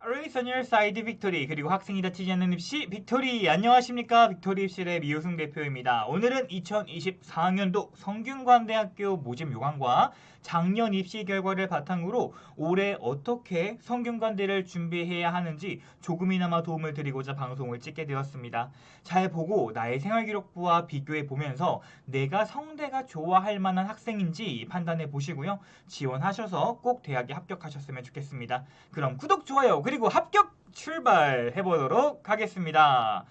Race on your side 빅토리 그리고 학생이 다치지 않는 입시 빅토리 안녕하십니까 빅토리 입시의 미우승 대표입니다. 오늘은 2024학년도 성균관대학교 모집 요강과 작년 입시 결과를 바탕으로 올해 어떻게 성균관대를 준비해야 하는지 조금이나마 도움을 드리고자 방송을 찍게 되었습니다. 잘 보고 나의 생활기록부와 비교해 보면서 내가 성대가 좋아할 만한 학생인지 판단해 보시고요. 지원하셔서 꼭 대학에 합격하셨으면 좋겠습니다. 그럼 구독, 좋아요, 그리고 합격 출발해보도록 하겠습니다.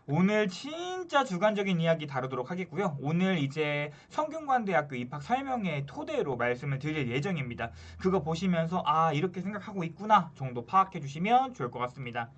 오늘 진짜 주관적인 이야기 다루도록 하겠고요. 오늘 이제 성균관대학교 입학 설명회 토대로 말씀을 드릴 예정입니다. 그거 보시면서 이렇게 생각하고 있구나 정도 파악해 주시면 좋을 것 같습니다.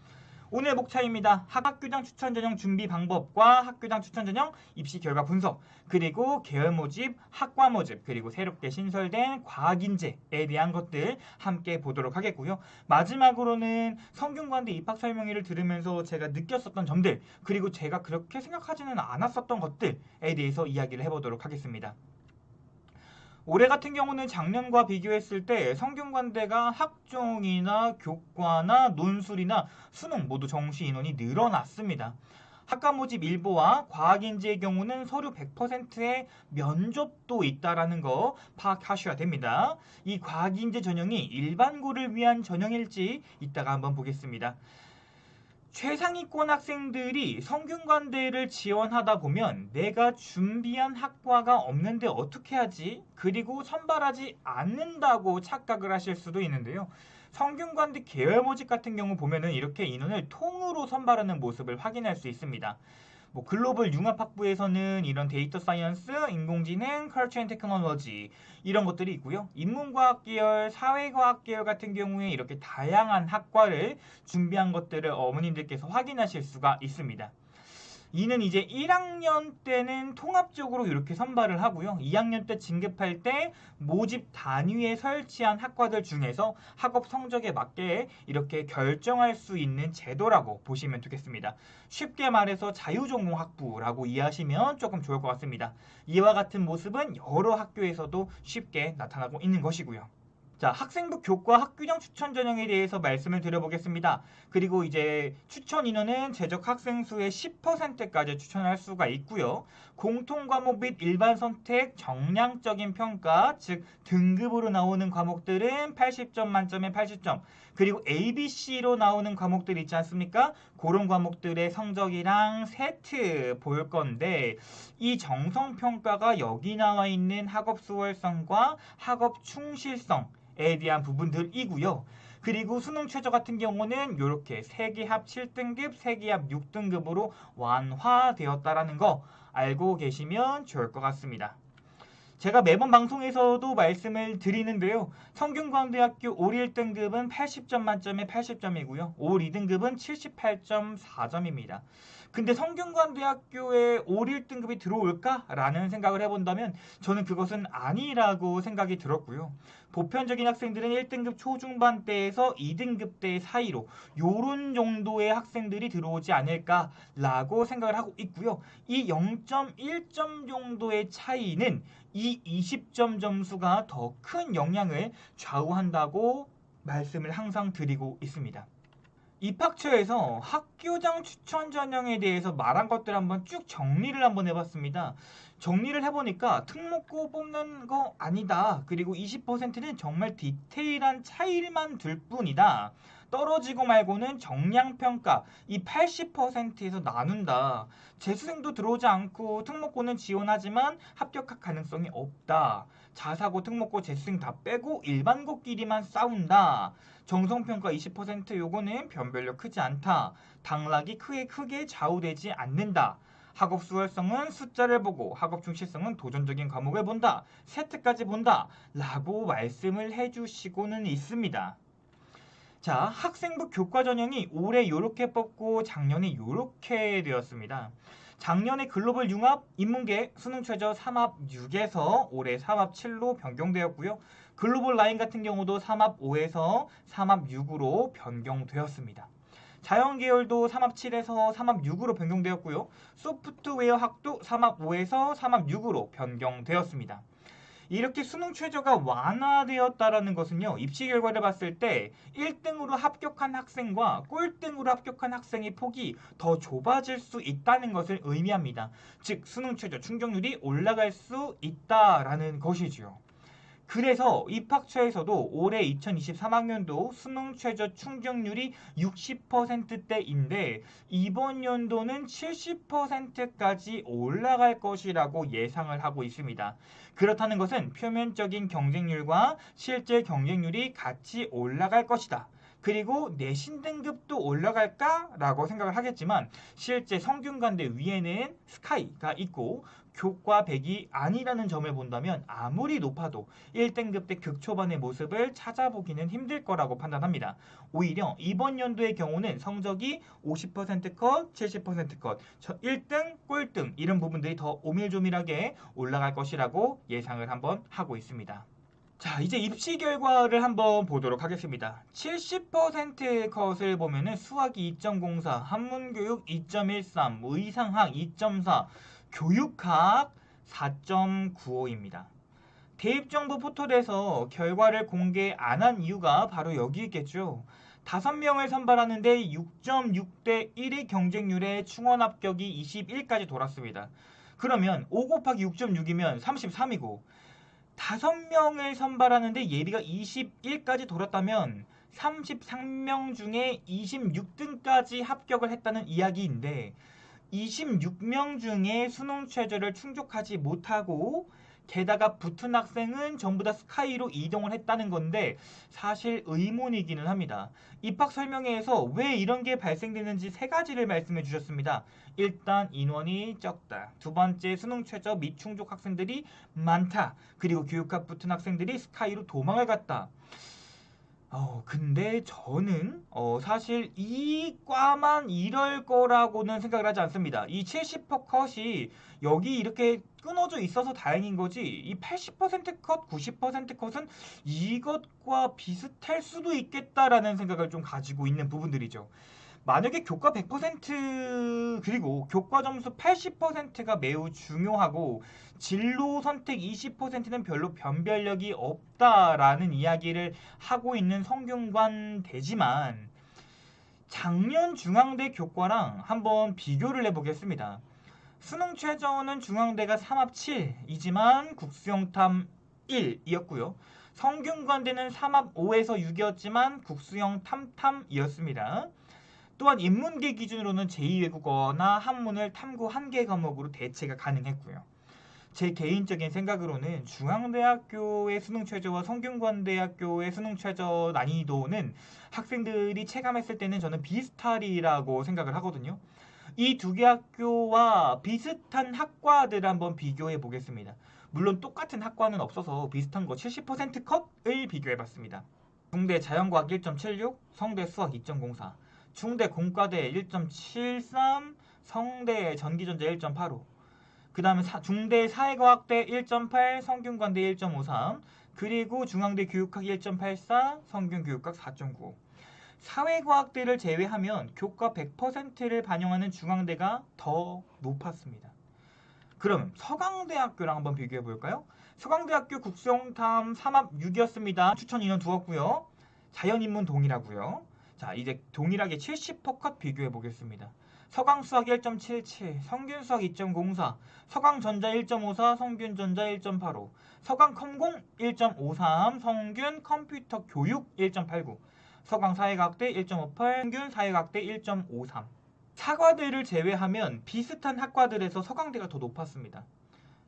오늘 목차입니다. 학교장 추천 전형 준비 방법과 학교장 추천 전형 입시 결과 분석, 그리고 계열 모집, 학과 모집, 그리고 새롭게 신설된 과학인재에 대한 것들 함께 보도록 하겠고요. 마지막으로는 성균관대 입학 설명회를 들으면서 제가 느꼈었던 점들, 그리고 제가 그렇게 생각하지는 않았었던 것들에 대해서 이야기를 해보도록 하겠습니다. 올해 같은 경우는 작년과 비교했을 때 성균관대가 학종이나 교과나 논술이나 수능 모두 정시 인원이 늘어났습니다. 학과 모집 일부와 과학인재의 경우는 서류 100%의 면접도 있다라는 거 파악하셔야 됩니다. 이 과학인재 전형이 일반고를 위한 전형일지 이따가 한번 보겠습니다. 최상위권 학생들이 성균관대를 지원하다 보면 내가 준비한 학과가 없는데 어떻게 하지? 그리고 선발하지 않는다고 착각을 하실 수도 있는데요. 성균관대 계열 모집 같은 경우 보면은 이렇게 인원을 통으로 선발하는 모습을 확인할 수 있습니다. 글로벌 융합학부에서는 이런 데이터 사이언스, 인공지능, 컬처 앤 테크놀로지 이런 것들이 있고요. 인문과학 계열, 사회과학 계열 같은 경우에 이렇게 다양한 학과를 준비한 것들을 어머님들께서 확인하실 수가 있습니다. 이는 이제 1학년 때는 통합적으로 이렇게 선발을 하고요. 2학년 때 진급할 때 모집 단위에 설치한 학과들 중에서 학업 성적에 맞게 이렇게 결정할 수 있는 제도라고 보시면 되겠습니다. 쉽게 말해서 자유전공학부라고 이해하시면 조금 좋을 것 같습니다. 이와 같은 모습은 여러 학교에서도 쉽게 나타나고 있는 것이고요. 자, 학생부 교과 학교장 추천 전형에 대해서 말씀을 드려보겠습니다. 그리고 이제 추천 인원은 재적 학생 수의 10%까지 추천할 수가 있고요. 공통 과목 및 일반 선택 정량적인 평가, 즉 등급으로 나오는 과목들은 80점 만점에 80점. 그리고 ABC로 나오는 과목들 있지 않습니까? 그런 과목들의 성적이랑 세트 볼 건데 이 정성평가가 여기 나와 있는 학업 수월성과 학업 충실성 에 대한 부분들이고요. 그리고 수능 최저 같은 경우는 이렇게 세계합 7등급, 세계합 6등급으로 완화되었다라는 거 알고 계시면 좋을 것 같습니다. 제가 매번 방송에서도 말씀을 드리는데요. 성균관대학교 올 1등급은 80점 만점에 80점이고요. 올 2등급은 78.4점입니다. 근데 성균관대학교에 올 1등급이 들어올까라는 생각을 해본다면 저는 그것은 아니라고 생각이 들었고요. 보편적인 학생들은 1등급 초중반대에서 2등급대 사이로 요런 정도의 학생들이 들어오지 않을까라고 생각을 하고 있고요. 이 0.1점 정도의 차이는 이 20점 점수가 더 큰 영향을 좌우한다고 말씀을 항상 드리고 있습니다. 입학처에서 학교장 추천 전형에 대해서 말한 것들 한번 쭉 정리를 한번 해봤습니다. 정리를 해보니까 특목고 뽑는 거 아니다. 그리고 20%는 정말 디테일한 차이만 둘 뿐이다. 떨어지고 말고는 정량평가 이 80%에서 나눈다. 재수생도 들어오지 않고 특목고는 지원하지만 합격할 가능성이 없다. 자사고, 특목고, 재수생 다 빼고 일반고끼리만 싸운다. 정성평가 20% 요거는 변별력 크지 않다. 당락이 크게 좌우되지 않는다. 학업 수월성은 숫자를 보고 학업 충실성은 도전적인 과목을 본다. 세트까지 본다. 라고 말씀을 해주시고는 있습니다. 자, 학생부 교과 전형이 올해 요렇게 뽑고 작년에 요렇게 되었습니다. 작년에 글로벌 융합 인문계 수능 최저 3합 6에서 올해 3합 7로 변경되었고요. 글로벌 라인 같은 경우도 3합 5에서 3합 6으로 변경되었습니다. 자연계열도 3합 7에서 3합 6으로 변경되었고요. 소프트웨어 학도 3합 5에서 3합 6으로 변경되었습니다. 이렇게 수능 최저가 완화되었다라는 것은요, 입시 결과를 봤을 때 1등으로 합격한 학생과 꼴등으로 합격한 학생의 폭이 더 좁아질 수 있다는 것을 의미합니다. 즉, 수능 최저 충족률이 올라갈 수 있다라는 것이지요. 그래서 입학처에서도 올해 2023학년도 수능 최저 충족률이 60%대인데 이번 연도는 70%까지 올라갈 것이라고 예상을 하고 있습니다. 그렇다는 것은 표면적인 경쟁률과 실제 경쟁률이 같이 올라갈 것이다. 그리고 내신 등급도 올라갈까라고 생각을 하겠지만 실제 성균관대 위에는 스카이가 있고 교과 100이 아니라는 점을 본다면 아무리 높아도 1등급 때 극초반의 모습을 찾아보기는 힘들 거라고 판단합니다. 오히려 이번 연도의 경우는 성적이 50% 컷, 70% 컷, 1등, 꼴등 이런 부분들이 더 오밀조밀하게 올라갈 것이라고 예상을 한번 하고 있습니다. 자, 이제 입시 결과를 한번 보도록 하겠습니다. 70% 컷을 보면은 수학이 2.04, 한문교육 2.13, 의상학 2.4, 교육학 4.95입니다. 대입정보 포털에서 결과를 공개 안 한 이유가 바로 여기 있겠죠. 5명을 선발하는데 6.6대 1의 경쟁률에 충원 합격이 21까지 돌았습니다. 그러면 5 곱하기 6.6이면 33이고 5명을 선발하는데 예비가 21까지 돌았다면 33명 중에 26등까지 합격을 했다는 이야기인데 26명 중에 수능 최저를 충족하지 못하고 게다가 붙은 학생은 전부 다 스카이로 이동을 했다는 건데 사실 의문이기는 합니다. 입학 설명회에서 왜 이런 게 발생되는지 세 가지를 말씀해 주셨습니다. 일단 인원이 적다. 두 번째 수능 최저 미충족 학생들이 많다. 그리고 교육학 붙은 학생들이 스카이로 도망을 갔다. 근데 저는 사실 이 과만 이럴 거라고는 생각을 하지 않습니다. 이 70% 컷이 여기 이렇게 끊어져 있어서 다행인 거지 이 80% 컷, 90% 컷은 이것과 비슷할 수도 있겠다라는 생각을 좀 가지고 있는 부분들이죠. 만약에 교과 100% 그리고 교과 점수 80%가 매우 중요하고 진로 선택 20%는 별로 변별력이 없다라는 이야기를 하고 있는 성균관대지만 작년 중앙대 교과랑 한번 비교를 해보겠습니다. 수능 최저는 중앙대가 3합 7이지만 국수영탐 1이었고요. 성균관대는 3합 5에서 6이었지만 국수영 탐탐이었습니다. 또한 인문계 기준으로는 제2외국어나 한문을 탐구 1개 과목으로 대체가 가능했고요. 제 개인적인 생각으로는 중앙대학교의 수능 최저와 성균관대학교의 수능 최저 난이도는 학생들이 체감했을 때는 저는 비슷하리라고 생각을 하거든요. 이 두 개 학교와 비슷한 학과들을 한번 비교해 보겠습니다. 물론 똑같은 학과는 없어서 비슷한 거 70% 컷을 비교해 봤습니다. 중대 자연과학 1.76, 성대 수학 2.04, 중대 공과대 1.73, 성대 전기전자 1.85, 그 다음에 중대 사회과학대 1.8, 성균관대 1.53, 그리고 중앙대 교육학 1.84, 성균교육학 4.95. 사회과학대를 제외하면 교과 100%를 반영하는 중앙대가 더 높았습니다. 그럼 서강대학교랑 한번 비교해 볼까요? 서강대학교 국수영탐 3합 6이었습니다. 추천 인원 두었고요. 자연인문 동일하고요. 자, 이제 동일하게 70% 컷 비교해 보겠습니다. 서강수학 1.77, 성균수학 2.04, 서강전자 1.54, 성균전자 1.85, 서강컴공 1.53, 성균컴퓨터교육 1.89, 서강사회과학대 1.58, 성균사회과학대 1.53. 사과대를 제외하면 비슷한 학과들에서 서강대가 더 높았습니다.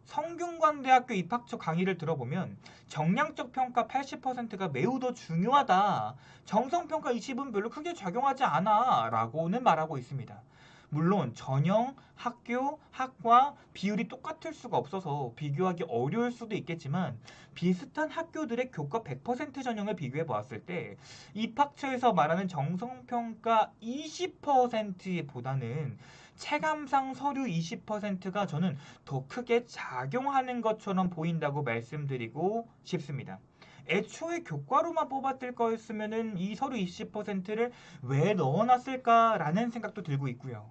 성균관대학교 입학처 강의를 들어보면 정량적 평가 80%가 매우 더 중요하다. 정성평가 20은 별로 크게 작용하지 않아 라고는 말하고 있습니다. 물론 전형, 학교, 학과 비율이 똑같을 수가 없어서 비교하기 어려울 수도 있겠지만 비슷한 학교들의 교과 100% 전형을 비교해 보았을 때 입학처에서 말하는 정성평가 20%보다는 체감상 서류 20%가 저는 더 크게 작용하는 것처럼 보인다고 말씀드리고 싶습니다. 애초에 교과로만 뽑았을 거였으면 이 서류 20%를 왜 넣어놨을까라는 생각도 들고 있고요.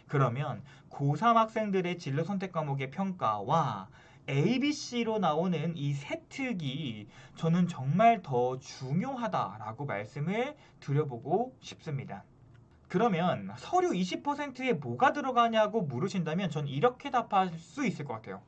그러면 고3 학생들의 진로 선택 과목의 평가와 ABC로 나오는 이 세특이 저는 정말 더 중요하다라고 말씀을 드려보고 싶습니다. 그러면 서류 20%에 뭐가 들어가냐고 물으신다면 전 이렇게 답할 수 있을 것 같아요.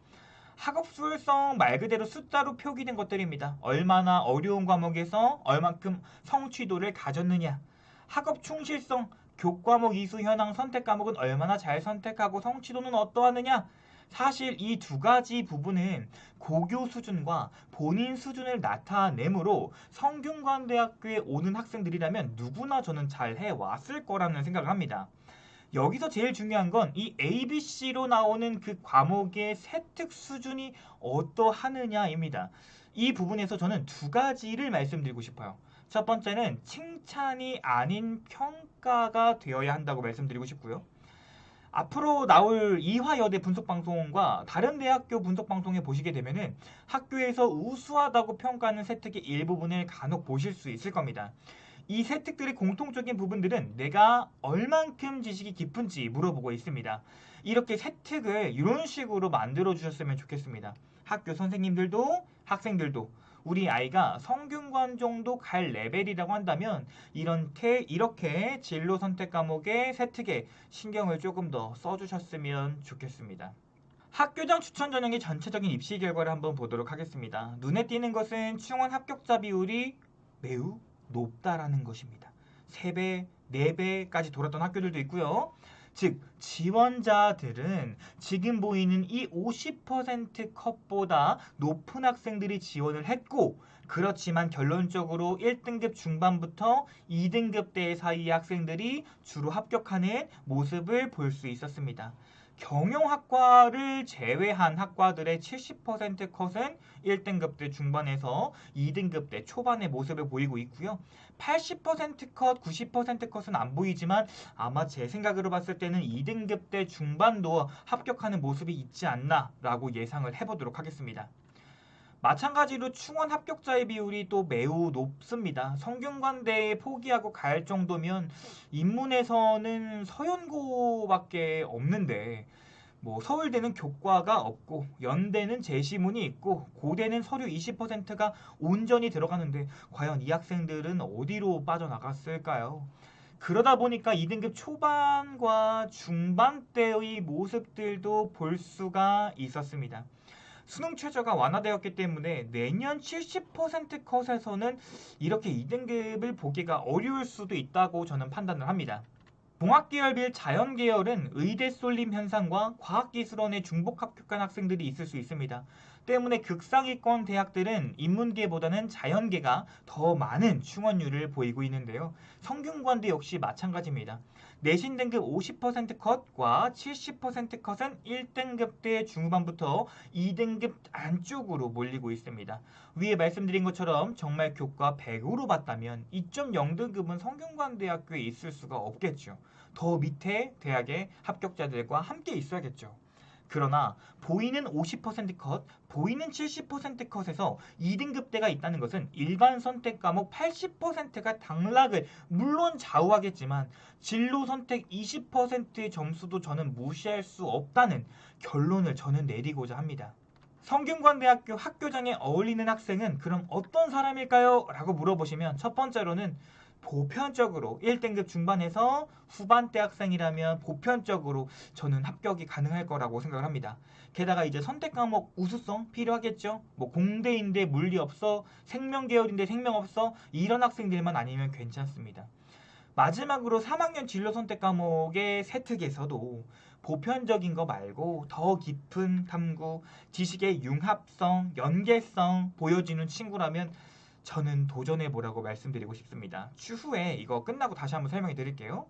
학업 수월성 말 그대로 숫자로 표기된 것들입니다. 얼마나 어려운 과목에서 얼만큼 성취도를 가졌느냐. 학업 충실성, 교과목 이수 현황 선택 과목은 얼마나 잘 선택하고 성취도는 어떠하느냐. 사실 이 두 가지 부분은 고교 수준과 본인 수준을 나타내므로 성균관대학교에 오는 학생들이라면 누구나 저는 잘 해왔을 거라는 생각을 합니다. 여기서 제일 중요한 건 이 ABC로 나오는 그 과목의 세특 수준이 어떠하느냐입니다. 이 부분에서 저는 두 가지를 말씀드리고 싶어요. 첫 번째는 칭찬이 아닌 평가가 되어야 한다고 말씀드리고 싶고요. 앞으로 나올 이화여대 분석방송과 다른 대학교 분석방송에 보시게 되면은 학교에서 우수하다고 평가하는 세특의 일부분을 간혹 보실 수 있을 겁니다. 이 세특들의 공통적인 부분들은 내가 얼만큼 지식이 깊은지 물어보고 있습니다. 이렇게 세특을 이런 식으로 만들어 주셨으면 좋겠습니다. 학교 선생님들도 학생들도 우리 아이가 성균관 정도 갈 레벨이라고 한다면 이렇게 진로 선택 과목의 세특에 신경을 조금 더 써주셨으면 좋겠습니다. 학교장 추천 전형의 전체적인 입시 결과를 한번 보도록 하겠습니다. 눈에 띄는 것은 충원 합격자 비율이 매우 높다라는 것입니다. 3배, 4배까지 돌았던 학교들도 있고요. 즉 지원자들은 지금 보이는 이 50% 컷보다 높은 학생들이 지원을 했고, 그렇지만 결론적으로 1등급 중반부터 2등급대 사이의 학생들이 주로 합격하는 모습을 볼 수 있었습니다. 경영학과를 제외한 학과들의 70% 컷은 1등급대 중반에서 2등급대 초반의 모습을 보이고 있고요. 80% 컷, 90% 컷은 안 보이지만 아마 제 생각으로 봤을 때는 2등급대 중반도 합격하는 모습이 있지 않나라고 예상을 해보도록 하겠습니다. 마찬가지로 충원 합격자의 비율이 또 매우 높습니다. 성균관대에 포기하고 갈 정도면 인문에서는 서연고밖에 없는데, 뭐 서울대는 교과가 없고 연대는 제시문이 있고 고대는 서류 20%가 온전히 들어가는데 과연 이 학생들은 어디로 빠져나갔을까요? 그러다 보니까 2등급 초반과 중반대의 모습들도 볼 수가 있었습니다. 수능 최저가 완화되었기 때문에 내년 70% 컷에서는 이렇게 2등급을 보기가 어려울 수도 있다고 저는 판단을 합니다. 공학계열 비율 자연계열은 의대 쏠림 현상과 과학기술원에 중복 합격한 학생들이 있을 수 있습니다. 때문에 극상위권 대학들은 인문계보다는 자연계가 더 많은 충원율을 보이고 있는데요. 성균관대 역시 마찬가지입니다. 내신 등급 50% 컷과 70% 컷은 1등급대 중후반부터 2등급 안쪽으로 몰리고 있습니다. 위에 말씀드린 것처럼 정말 교과 100으로 봤다면 2.0등급은 성균관대학교에 있을 수가 없겠죠. 더 밑에 대학의 합격자들과 함께 있어야겠죠. 그러나 보이는 50% 컷, 보이는 70% 컷에서 2등급대가 있다는 것은 일반 선택 과목 80%가 당락을 물론 좌우하겠지만 진로 선택 20%의 점수도 저는 무시할 수 없다는 결론을 저는 내리고자 합니다. 성균관대학교 학교장에 어울리는 학생은 그럼 어떤 사람일까요? 라고 물어보시면 첫 번째로는 보편적으로 1등급 중반에서 후반대 학생이라면 보편적으로 저는 합격이 가능할 거라고 생각을 합니다. 게다가 이제 선택 과목 우수성 필요하겠죠. 뭐 공대인데 물리 없어, 생명계열인데 생명 없어, 이런 학생들만 아니면 괜찮습니다. 마지막으로 3학년 진로 선택 과목의 세특에서도 보편적인 거 말고 더 깊은 탐구, 지식의 융합성, 연계성 보여지는 친구라면 저는 도전해보라고 말씀드리고 싶습니다. 추후에 이거 끝나고 다시 한번 설명해 드릴게요.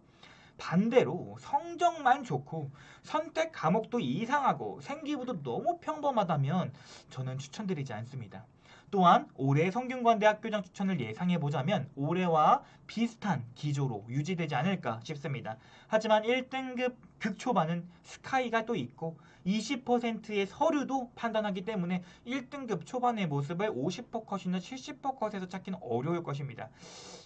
반대로 성적만 좋고 선택 과목도 이상하고 생기부도 너무 평범하다면 저는 추천드리지 않습니다. 또한 올해 성균관대 학교장 추천을 예상해보자면 올해와 비슷한 기조로 유지되지 않을까 싶습니다. 하지만 1등급 극초반은 스카이가 또 있고 20%의 서류도 판단하기 때문에 1등급 초반의 모습을 50%컷이나 70%컷에서 찾기는 어려울 것입니다.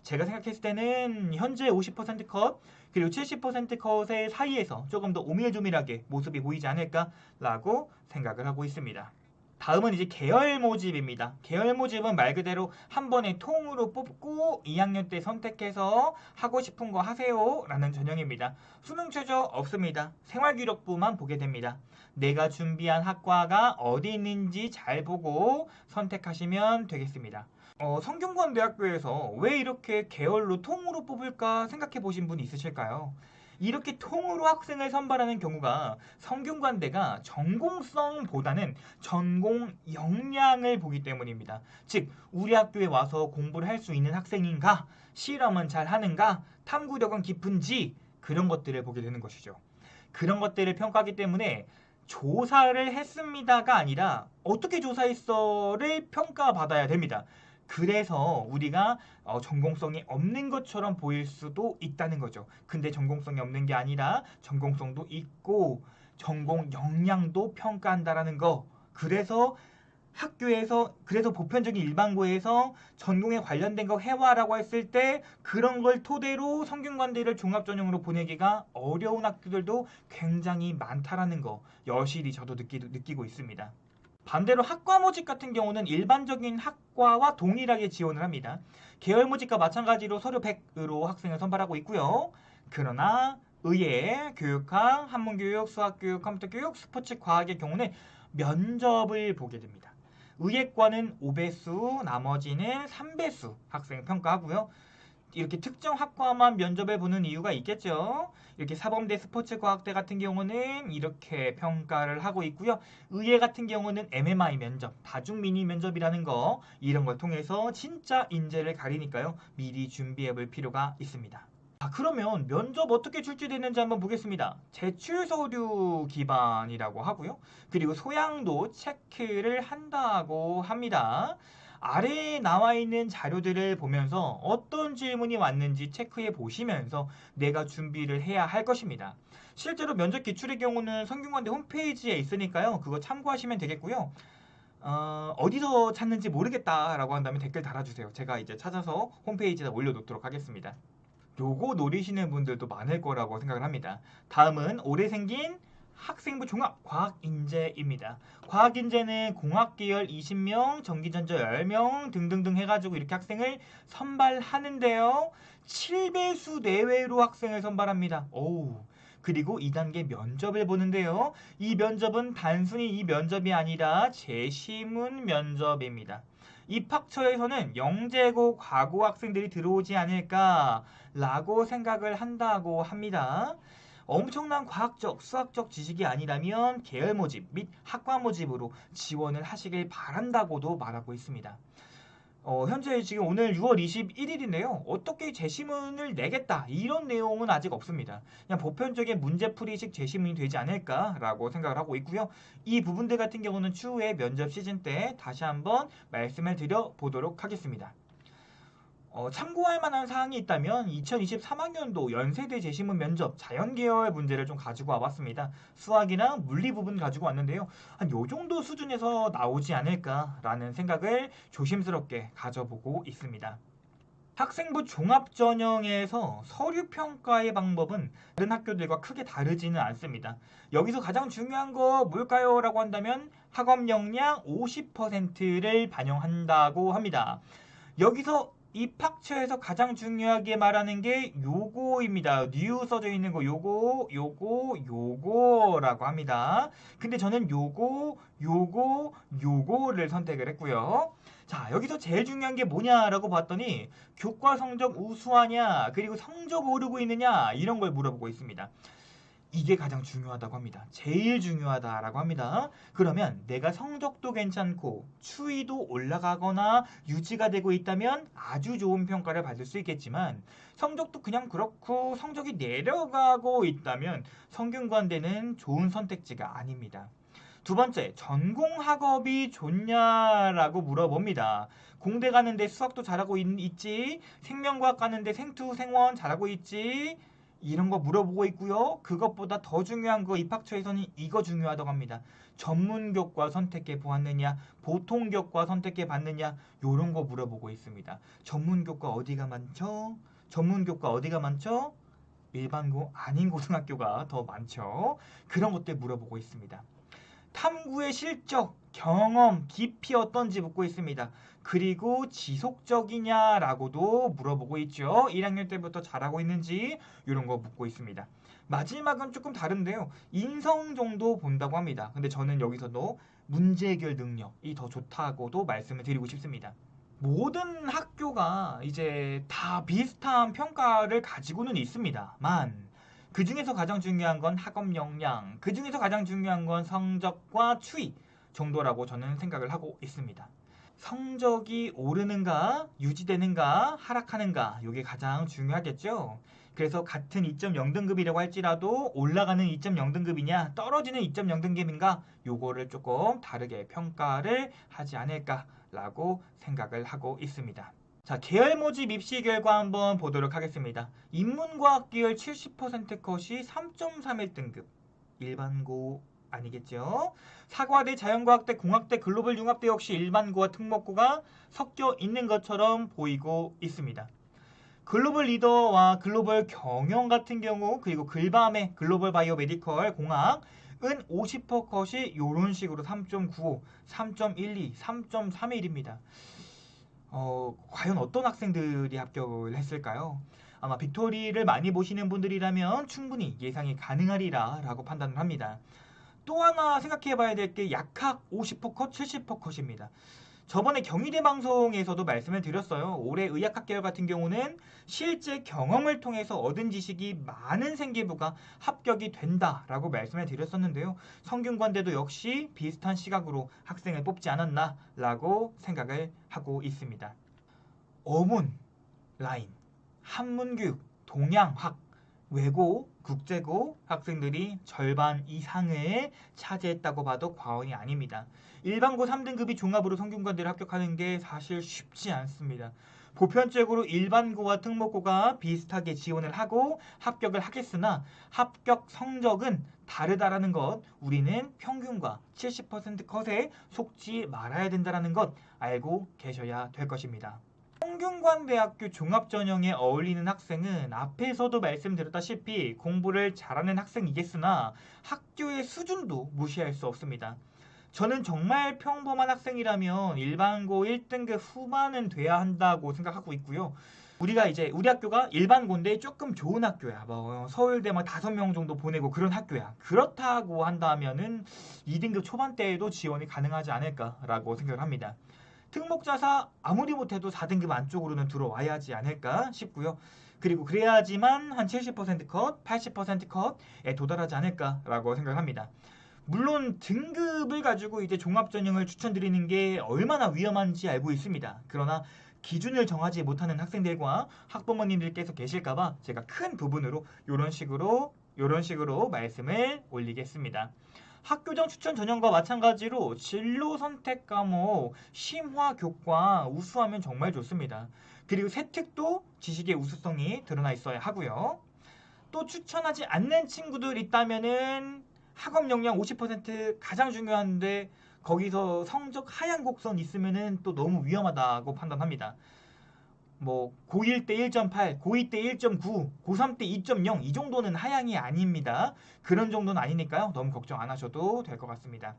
제가 생각했을 때는 현재 50%컷 그리고 70%컷의 사이에서 조금 더 오밀조밀하게 모습이 보이지 않을까라고 생각을 하고 있습니다. 다음은 이제 계열 모집입니다. 계열 모집은 말 그대로 한 번에 통으로 뽑고 2학년 때 선택해서 하고 싶은 거 하세요 라는 전형입니다. 수능 최저 없습니다. 생활기록부만 보게 됩니다. 내가 준비한 학과가 어디 있는지 잘 보고 선택하시면 되겠습니다. 성균관대학교에서 왜 이렇게 계열로 통으로 뽑을까 생각해 보신 분 있으실까요? 이렇게 통으로 학생을 선발하는 경우가 성균관대가 전공성보다는 전공 역량을 보기 때문입니다. 즉, 우리 학교에 와서 공부를 할 수 있는 학생인가, 실험은 잘 하는가, 탐구력은 깊은지 그런 것들을 보게 되는 것이죠. 그런 것들을 평가하기 때문에 조사를 했습니다가 아니라 어떻게 조사했어를 평가받아야 됩니다. 그래서 우리가 전공성이 없는 것처럼 보일 수도 있다는 거죠. 근데 전공성이 없는 게 아니라 전공성도 있고 전공 역량도 평가한다라는 거. 그래서 보편적인 일반고에서 전공에 관련된 거 해와라고 했을 때 그런 걸 토대로 성균관대를 종합전형으로 보내기가 어려운 학교들도 굉장히 많다라는 거 여실히 저도 느끼고 있습니다. 반대로 학과 모집 같은 경우는 일반적인 학과와 동일하게 지원을 합니다. 계열 모집과 마찬가지로 서류 100으로 학생을 선발하고 있고요. 그러나 의예, 교육학, 한문교육, 수학교육, 컴퓨터교육, 스포츠, 과학의 경우는 면접을 보게 됩니다. 의예과는 5배수, 나머지는 3배수 학생을 평가하고요. 이렇게 특정 학과만 면접을 보는 이유가 있겠죠. 이렇게 사범대, 스포츠과학대 같은 경우는 이렇게 평가를 하고 있고요. 의예 같은 경우는 MMI 면접, 다중 미니 면접이라는 거 이런 걸 통해서 진짜 인재를 가리니까요. 미리 준비해 볼 필요가 있습니다. 그러면 면접 어떻게 출제되는지 한번 보겠습니다. 제출 서류 기반이라고 하고요. 그리고 소양도 체크를 한다고 합니다. 아래에 나와 있는 자료들을 보면서 어떤 질문이 왔는지 체크해 보시면서 내가 준비를 해야 할 것입니다. 실제로 면접 기출의 경우는 성균관대 홈페이지에 있으니까요. 그거 참고하시면 되겠고요. 어디서 찾는지 모르겠다라고 한다면 댓글 달아주세요. 제가 이제 찾아서 홈페이지에 올려놓도록 하겠습니다. 요거 노리시는 분들도 많을 거라고 생각을 합니다. 다음은 올해 생긴 학생부 종합 과학인재입니다. 과학인재는 공학계열 20명, 전기전자 10명 등등등 해가지고 이렇게 학생을 선발하는데요. 7배수 내외로 학생을 선발합니다. 그리고 2단계 면접을 보는데요. 이 면접은 단순히 이 면접이 아니라 재시문 면접입니다. 입학처에서는 영재고 과고 학생들이 들어오지 않을까라고 생각을 한다고 합니다. 엄청난 과학적, 수학적 지식이 아니라면 계열 모집 및 학과 모집으로 지원을 하시길 바란다고도 말하고 있습니다. 현재 지금 오늘 6월 21일인데요. 어떻게 재시문을 내겠다 이런 내용은 아직 없습니다. 그냥 보편적인 문제풀이식 재시문이 되지 않을까라고 생각을 하고 있고요. 이 부분들 같은 경우는 추후에 면접 시즌 때 다시 한번 말씀을 드려보도록 하겠습니다. 참고할 만한 사항이 있다면 2023학년도 연세대 재시문 면접 자연계열 문제를 좀 가지고 와봤습니다. 수학이나 물리 부분 가지고 왔는데요. 한 요 정도 수준에서 나오지 않을까라는 생각을 조심스럽게 가져보고 있습니다. 학생부 종합전형에서 서류평가의 방법은 다른 학교들과 크게 다르지는 않습니다. 여기서 가장 중요한 거 뭘까요? 라고 한다면 학업 역량 50%를 반영한다고 합니다. 여기서 입학처에서 가장 중요하게 말하는 게 요거입니다. new 써져 있는 거 요거라고 합니다. 근데 저는 요거를 선택을 했고요. 자, 여기서 제일 중요한 게 뭐냐라고 봤더니 교과 성적 우수하냐, 그리고 성적 오르고 있느냐 이런 걸 물어보고 있습니다. 이게 가장 중요하다고 합니다. 제일 중요하다라고 합니다. 그러면 내가 성적도 괜찮고 추이도 올라가거나 유지가 되고 있다면 아주 좋은 평가를 받을 수 있겠지만 성적도 그냥 그렇고 성적이 내려가고 있다면 성균관대는 좋은 선택지가 아닙니다. 두 번째, 전공 학업이 좋냐라고 물어봅니다. 공대 가는데 수학도 잘하고 있지, 생명과학 가는데 생투, 생원 잘하고 있지, 이런 거 물어보고 있고요. 그것보다 더 중요한 거 입학처에서는 이거 중요하다고 합니다. 전문교과 선택해 보았느냐, 보통교과 선택해 봤느냐, 요런 거 물어보고 있습니다. 전문교과 어디가 많죠? 전문교과 어디가 많죠? 일반고 아닌 고등학교가 더 많죠. 그런 것들 물어보고 있습니다. 탐구의 실적, 경험, 깊이 어떤지 묻고 있습니다. 그리고 지속적이냐라고도 물어보고 있죠. 1학년 때부터 잘하고 있는지 이런 거 묻고 있습니다. 마지막은 조금 다른데요. 인성 정도 본다고 합니다. 근데 저는 여기서도 문제 해결 능력이 더 좋다고도 말씀을 드리고 싶습니다. 모든 학교가 이제 다 비슷한 평가를 가지고는 있습니다만 그 중에서 가장 중요한 건 학업 역량, 그 중에서 가장 중요한 건 성적과 추이 정도라고 저는 생각을 하고 있습니다. 성적이 오르는가, 유지되는가, 하락하는가, 이게 가장 중요하겠죠. 그래서 같은 2.0등급이라고 할지라도 올라가는 2.0등급이냐, 떨어지는 2.0등급인가, 요거를 조금 다르게 평가를 하지 않을까라고 생각을 하고 있습니다. 자, 계열 모집 입시 결과 한번 보도록 하겠습니다. 인문과학 계열 70% 컷이 3.31등급. 일반고 아니겠죠? 사과대, 자연과학대, 공학대, 글로벌 융합대 역시 일반고와 특목고가 섞여 있는 것처럼 보이고 있습니다. 글로벌 리더와 글로벌 경영 같은 경우 그리고 글밤의 글로벌 바이오 메디컬 공학은 50% 컷이 이런 식으로 3.95, 3.12, 3.31입니다. 과연 어떤 학생들이 합격을 했을까요? 아마 빅토리를 많이 보시는 분들이라면 충분히 예상이 가능하리라 라고 판단을 합니다. 또 하나 생각해 봐야 될 게 약학 50% 컷, 70% 컷입니다. 저번에 경희대 방송에서도 말씀을 드렸어요. 올해 의학학 계열 같은 경우는 실제 경험을 통해서 얻은 지식이 많은 생기부가 합격이 된다라고 말씀을 드렸었는데요. 성균관대도 역시 비슷한 시각으로 학생을 뽑지 않았나라고 생각을 하고 있습니다. 어문, 라인, 한문교육, 동양학, 외고, 국제고 학생들이 절반 이상을 차지했다고 봐도 과언이 아닙니다. 일반고 3등급이 종합으로 성균관대를 합격하는 게 사실 쉽지 않습니다. 보편적으로 일반고와 특목고가 비슷하게 지원을 하고 합격을 하겠으나 합격 성적은 다르다라는 것, 우리는 평균과 70% 컷에 속지 말아야 된다는 것 알고 계셔야 될 것입니다. 성균관대학교 종합전형에 어울리는 학생은 앞에서도 말씀드렸다시피 공부를 잘하는 학생이겠으나 학교의 수준도 무시할 수 없습니다. 저는 정말 평범한 학생이라면 일반고 1등급 후반은 돼야 한다고 생각하고 있고요. 우리 학교가 일반고인데 조금 좋은 학교야. 서울대 5명 정도 보내고 그런 학교야. 그렇다고 한다면은 2등급 초반대에도 지원이 가능하지 않을까라고 생각을 합니다. 특목자사 아무리 못해도 4등급 안쪽으로는 들어와야지 않을까 싶고요. 그리고 그래야지만 한 70% 컷, 80% 컷에 도달하지 않을까라고 생각을 합니다. 물론 등급을 가지고 이제 종합전형을 추천드리는 게 얼마나 위험한지 알고 있습니다. 그러나 기준을 정하지 못하는 학생들과 학부모님들께서 계실까봐 제가 큰 부분으로 이런 식으로 말씀을 올리겠습니다. 학교정 추천 전형과 마찬가지로 진로 선택 과목 심화 교과 우수하면 정말 좋습니다. 그리고 세특도 지식의 우수성이 드러나 있어야 하고요. 또 추천하지 않는 친구들 있다면은 학업 역량 50% 가장 중요한데 거기서 성적 하향 곡선 있으면은 또 너무 위험하다고 판단합니다. 고1 때 1.8, 고2 때 1.9, 고3 때 2.0 이 정도는 하향이 아닙니다. 그런 정도는 아니니까요. 너무 걱정 안 하셔도 될 것 같습니다.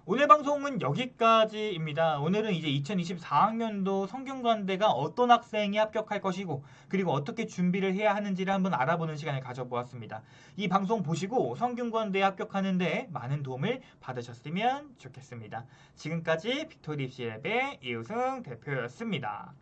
오늘 방송은 여기까지입니다. 오늘은 이제 2024학년도 성균관대가 어떤 학생이 합격할 것이고 그리고 어떻게 준비를 해야 하는지를 한번 알아보는 시간을 가져보았습니다. 이 방송 보시고 성균관대에 합격하는데 많은 도움을 받으셨으면 좋겠습니다. 지금까지 빅토리 입시랩의 이우승 대표였습니다.